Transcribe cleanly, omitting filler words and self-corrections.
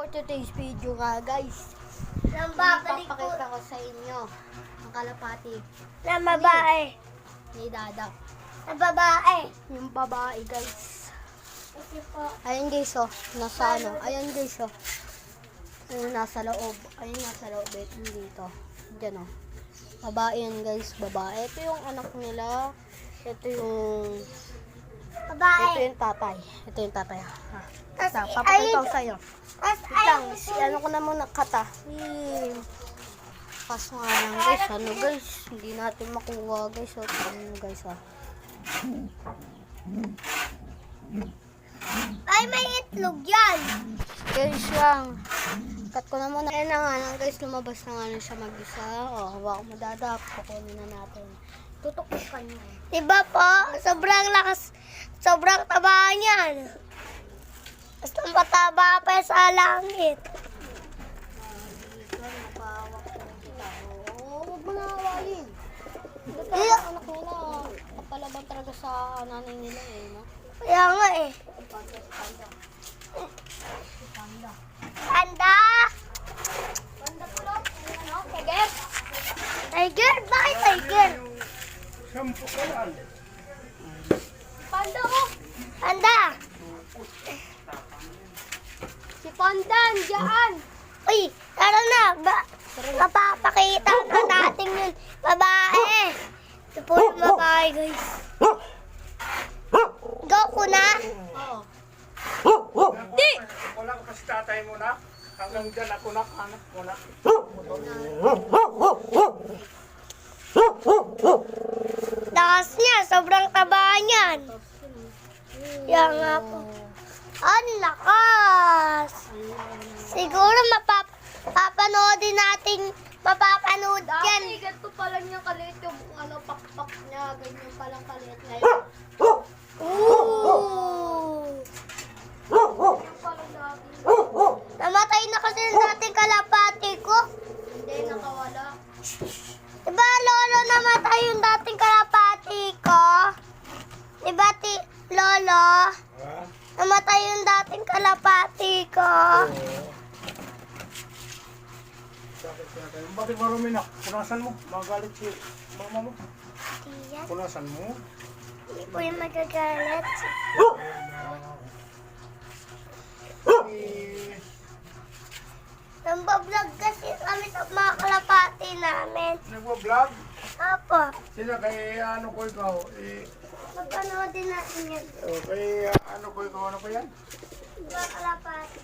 For today's video nga guys, ipapakita ko sa inyo ang kalapati Na babae. ni Dada. Na babae. Yung babae guys. Kasi po. Ayun guys oh, nasa ano. Ayun guys oh. Ayun nasa loob. Ayun nasa loob. Ito dito. Diyan oh. Babae yan guys, babae. Ito yung anak nila. Ito yung... Babae. Ito yung tatay. Ito yung tatay. Ha. Tas, Papakita ko sa'yo. Tas, Wait lang, ano ko na muna kata. Kaso nga lang guys, ano guys, hindi natin makuha guys. So, ano guys ah. ay, may itlog yan. Guys lang, cut ko na muna. Ayan na nga lang guys, lumabas na nga lang siya mag-isa. O, hawak mo Dada, kukunin na natin. Tutok mo kanya. Diba po? Sobrang lakas. Sobrang taba niyan. Basta mataba pa sa langit. Huwag mo na awalin. Hindi ka anak nila. Kapalaban talaga sa nanay nila eh. No? Kaya nga eh. Panda. Panda! Panda po lang. Ano? Tiger? Tiger? Bakit tiger? Panda ko. Panda! Si Panda, diyan. Uy, tara na. Mapapakita na natin yun. Babae. Ito po yung babae, guys. Go ko na. Oo. Di! Wala ka kasi tatay mo na. Hanggang dyan ako na, anak mo na. Lakas niya. Sobrang taba niyan. Yan nga po. Ang lakas. Siguro mapapanoodin natin. Mapapanood yan. Dati, ganito pala niya kaliit yung ano, pakpak niya. Ganyan palang kaliit ngayon. Ooh. Ganyan palang dati. Namatay na kasi natin kalapati ko. Hindi, nakawala. Diba, Lolo, namatay yung dating kalapati ko? Diba, Lolo? Namatay yung dating kalapati ko. Bakit marumi na? Punasan mo. Magalit si mama mo. Tiyan, Punasan mo. hindi po yung magagalit. Eh, Nambablog kasi kami sa mga kalapati namin. Nagwa-vlog. Apo, Sila kay ano ko ikaw. magpanoodin natin yan. Kay ano ko ikaw. Ano ko yan? Diba kalapati?